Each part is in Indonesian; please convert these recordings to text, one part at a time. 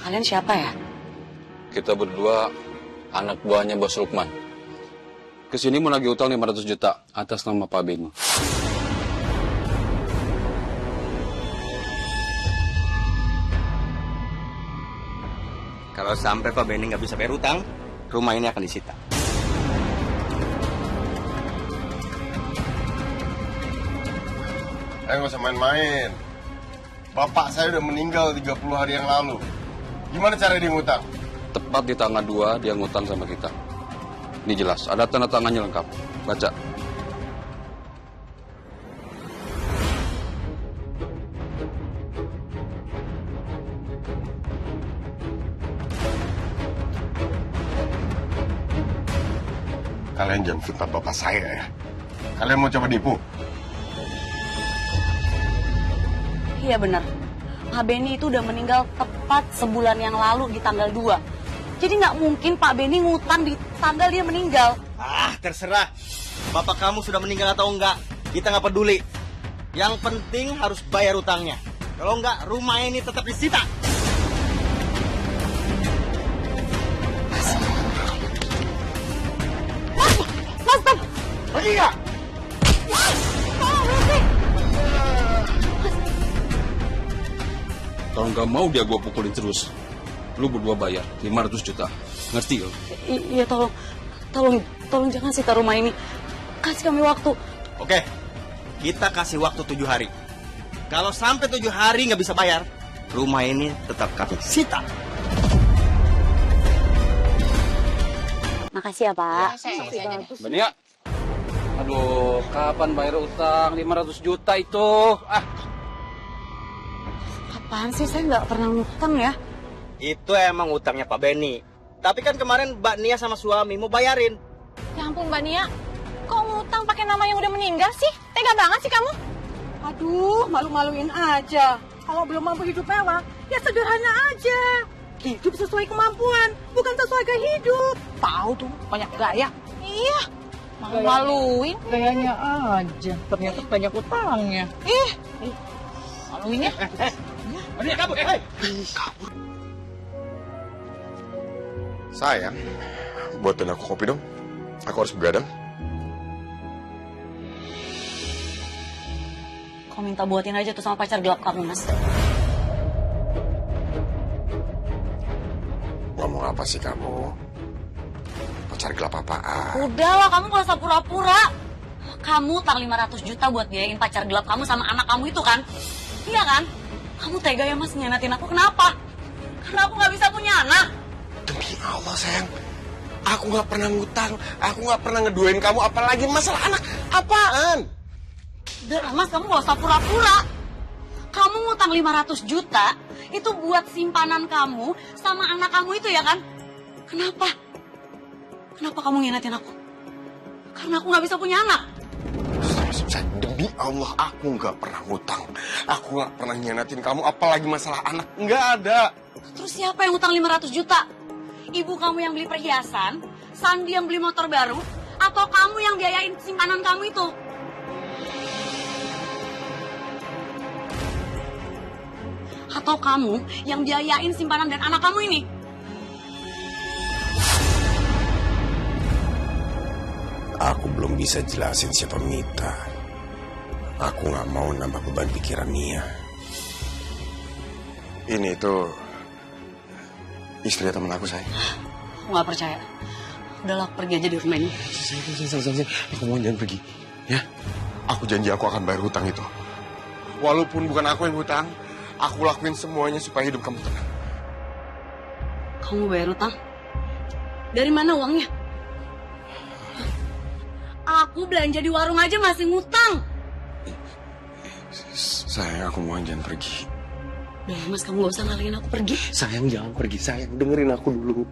Kalian siapa ya? Kita berdua anak buahnya Bos Lukman. Kesini mau nagih utang 500 juta atas nama Pak Beni. Kalau sampai Pak Beni nggak bisa bayar utang, rumah ini akan disita. Nggak usah main-main. Bapak saya udah meninggal 30 hari yang lalu. Gimana cara dia ngutang? Tepat di tanggal 2 dia ngutang sama kita. Ini jelas, ada tanda tangannya lengkap. Baca. Kalian jangan fitnah bapak saya ya. Kalian mau coba nipu? Iya benar. Pak Beni itu udah meninggal tepat sebulan yang lalu di tanggal 2. Jadi nggak mungkin Pak Beni ngutang di tanggal dia meninggal. Ah, terserah. Bapak kamu sudah meninggal atau enggak, kita nggak peduli. Yang penting harus bayar utangnya. Kalau enggak, rumah ini tetap disita. Mas, stop! Pergi nggak? Kalau nggak mau dia gua pukulin terus. Lu berdua bayar 500 juta. Ngerti lo? Iya tolong jangan sita rumah ini. Kasih kami waktu. Oke, kita kasih waktu 7 hari. Kalau sampai 7 hari nggak bisa bayar, rumah ini tetap kami sita. Makasih ya Pak. Mbak Nia. Aduh, kapan bayar utang 500 juta itu? Apaan sih, saya nggak pernah ngutang ya. Itu emang utangnya Pak Beni. Tapi kan kemarin Mbak Nia sama suami mau bayarin. Ya ampun Mbak Nia, kok ngutang pakai nama yang udah meninggal sih? Tega banget sih kamu. Aduh, malu-maluin aja. Kalau belum mampu hidup mewah, ya sederhana aja. Hidup sesuai kemampuan, bukan sesuai gaya hidup. Tahu tuh, banyak gaya. Iya, malu-maluin. Gayanya aja, ternyata banyak utangnya. Maluinnya. Mbak Nia kabur, hei! Sayang, buatin aku kopi dong. Aku harus begadang. Kau minta buatin aja tuh sama pacar gelap kamu, Mas. Ngomong apa sih kamu? Pacar gelap apaan? Udahlah, kamu gak usah pura-pura. Kamu utang 500 juta buat biayain pacar gelap kamu sama anak kamu itu kan? Iya kan? Kamu tega ya Mas nyianatin aku, kenapa? Karena aku gak bisa punya anak. Demi Allah sayang, aku nggak pernah ngutang, aku nggak pernah ngeduain kamu, apalagi masalah anak. Apaan? Udah Mas, kamu gak usah pura-pura. Kamu ngutang 500 juta, itu buat simpanan kamu sama anak kamu itu ya kan? Kenapa? Kenapa kamu ngianatin aku? Karena aku gak bisa punya anak. Demi Allah, aku nggak pernah ngutang. Aku nggak pernah nyianatin kamu, apalagi masalah anak. Nggak ada. Terus siapa yang utang 500 juta? Ibu kamu yang beli perhiasan, Sandi yang beli motor baru, atau kamu yang biayain simpanan kamu itu? Atau kamu yang biayain simpanan dan anak kamu ini? Aku belum bisa jelasin siapa Mita. Aku nggak mau nambah beban pikiran Nia. Ini tuh istri teman aku, sayang. Aku gak percaya. Udahlah, pergi aja di rumah ini. Sayang. Aku mau jangan pergi. Ya? Aku janji aku akan bayar hutang itu. Walaupun bukan aku yang hutang, aku lakuin semuanya supaya hidup kamu tenang. Kamu bayar utang? Dari mana uangnya? Aku belanja di warung aja masih ngutang. Sayang, aku mohon jangan pergi. Udah Mas, kamu gak usah ngalahin aku pergi. Sayang, jangan pergi. Sayang, dengerin aku dulu.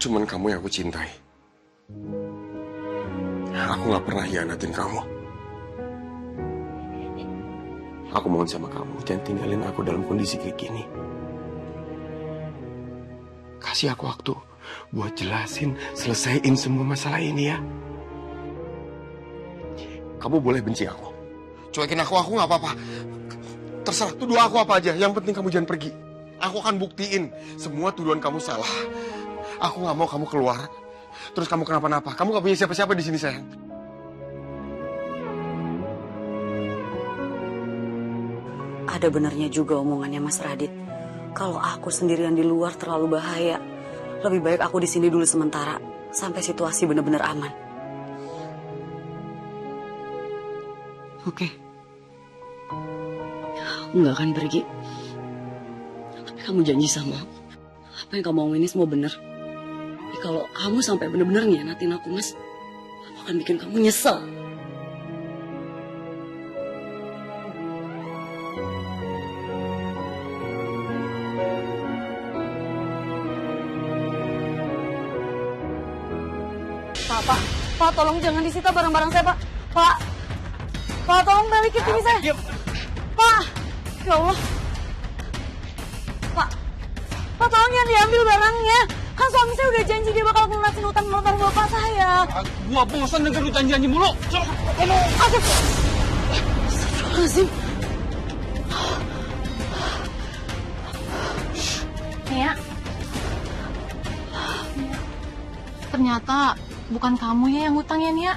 Cuman kamu yang aku cintai. Aku gak pernah hianatin kamu. Aku mohon sama kamu, jangan tinggalin aku dalam kondisi kayak gini. Kasih aku waktu buat jelasin, selesaiin semua masalah ini ya. Kamu boleh benci aku. Cuekin aku gak apa-apa. Terserah, tuduh aku apa aja. Yang penting kamu jangan pergi. Aku akan buktiin semua tuduhan kamu salah. Aku nggak mau kamu keluar, terus kamu kenapa-napa. Kamu nggak punya siapa-siapa di sini, sayang. Ada benarnya juga omongannya Mas Radit. Kalau aku sendirian di luar terlalu bahaya. Lebih baik aku di sini dulu sementara sampai situasi benar-benar aman. Oke. Aku nggak akan pergi. Tapi kamu janji sama aku. Apa yang kamu omongin ini semua benar. Tapi kalau kamu sampai benar-benar ngianatin aku, Mas, aku akan bikin kamu nyesel. Pak, tolong jangan disita barang-barang saya, Pak. Pak, tolong balikin TV saya. Diam. Pak, ya Allah. Pak, tolong jangan diambil barangnya. Kan suami saya udah janji dia bakal lunasin utang motor bapak saya. Gua bosan dengan lu janji mulu. Astagfirullahaladzim. Nia, ternyata bukan kamu ya yang hutang ya, Nia?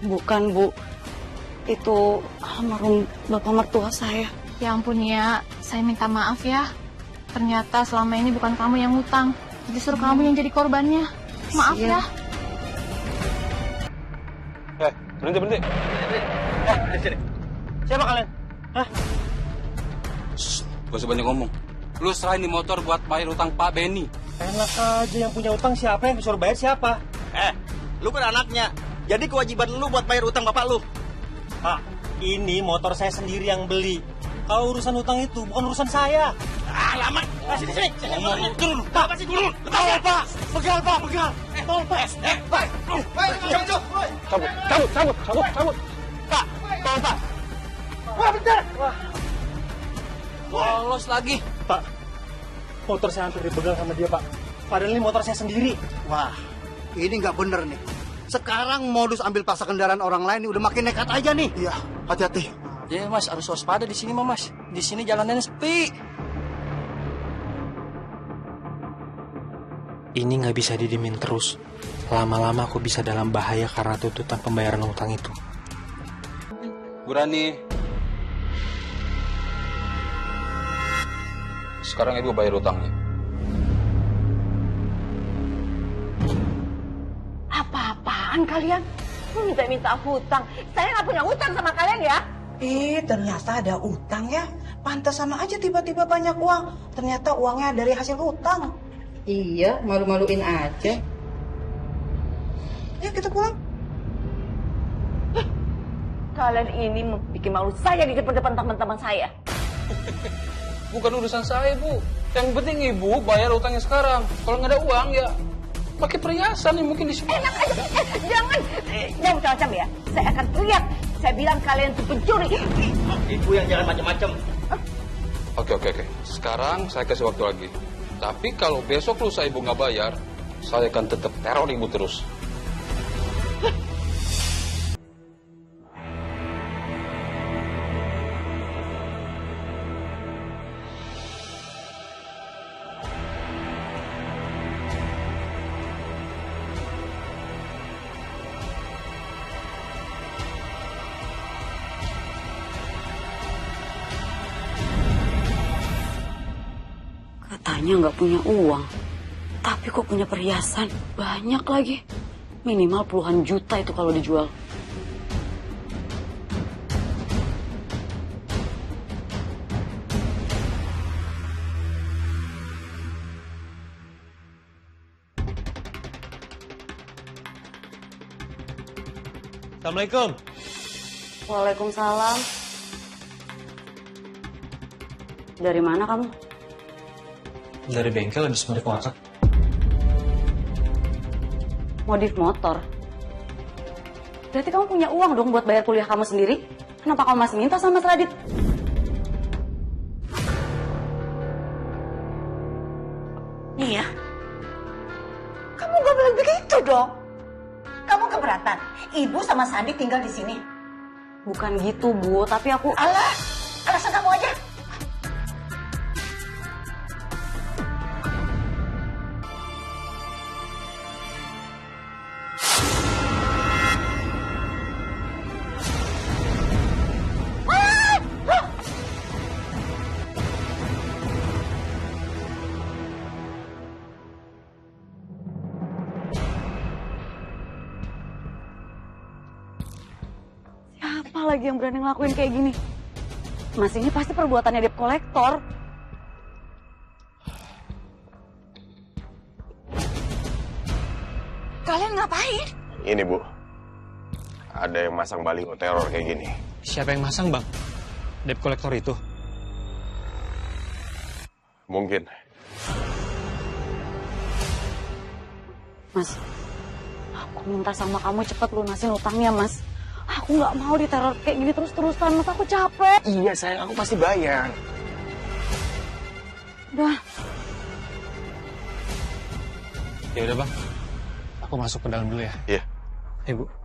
Bukan, Bu. Itu almarhum bapak mertua saya. Ya ampun, Nia. Saya minta maaf ya. Ternyata selama ini bukan kamu yang hutang. Justru kamu yang jadi korbannya. Maaf ya. Berhenti. Di sini. Siapa kalian? Hah? Gak usah banyak ngomong. Lu serahin di motor buat bayar utang Pak Benny. Enak aja, yang punya utang siapa, yang disuruh bayar siapa? Lu kan anaknya. Jadi kewajiban lu buat bayar utang bapak lu. Pak, ini motor saya sendiri yang beli. Kalau urusan utang itu bukan urusan saya. Lama. Sini. Turun. Pak, masih turun. Tolong, Pak. Begal, Pak. Tolong, Pak. Cabut. Pak, tolong Pak. Wah, bentar. Lolos lagi. Pak, motor saya hampir dibegal sama dia, Pak. Padahal ini motor saya sendiri. Wah, ini nggak bener nih. Sekarang modus ambil paksa kendaraan orang lain ini udah makin nekat aja nih. Iya, hati-hati. Ya Mas, harus waspada di sini Mas. Di sini jalanannya sepi. Ini nggak bisa didimin terus. Lama-lama aku bisa dalam bahaya karena tuntutan pembayaran utang itu. Bu Rani. Sekarang Ibu bayar utangnya. Apa-apaan kalian? Minta hutang. Saya nggak punya hutang sama kalian ya. Ternyata ada utang ya. Pantas sama aja tiba-tiba banyak uang. Ternyata uangnya dari hasil hutang. Iya, malu-maluin aja. Ya kita pulang. Kalian ini bikin malu saya di depan teman-teman saya. Bukan urusan saya, Bu. Yang penting Ibu bayar utangnya sekarang. Kalau nggak ada uang ya pakai perhiasan nih mungkin di sini. Enak aja. Jangan macam-macam ya. Saya akan teriak. Saya bilang kalian itu pencuri. Ibu yang jangan macam-macam. Oke. Sekarang saya kasih waktu lagi. Tapi kalau besok lusa Ibu nggak bayar, saya akan tetap teror Ibu terus. Katanya nggak punya uang, tapi kok punya perhiasan banyak lagi. Minimal puluhan juta itu kalau dijual. Assalamualaikum. Waalaikumsalam. Dari mana kamu? Dari bengkel habis modif motor. Modif motor? Berarti kamu punya uang dong buat bayar kuliah kamu sendiri? Kenapa kamu masih minta sama Mas Radit? Nia, kamu gak boleh begitu dong. Kamu keberatan? Ibu sama Sandi tinggal di sini. Bukan gitu, Bu. Tapi aku... Alah, alasan kamu aja. lagi yang berani ngelakuin kayak gini? Mas, ini pasti perbuatannya debt collector. Kalian ngapain? Ini Bu, ada yang masang baliho teror kayak gini. Siapa yang masang, Bang? Debt collector itu? Mungkin. Mas, aku minta sama kamu cepet lunasin utangnya, Mas. Aku nggak mau diteror kayak gini terus-terusan, Mas. Aku capek. Iya sayang, aku pasti bayar. Udah. Ya udah, Bang. Aku masuk ke dalam dulu ya. Iya. Ibu.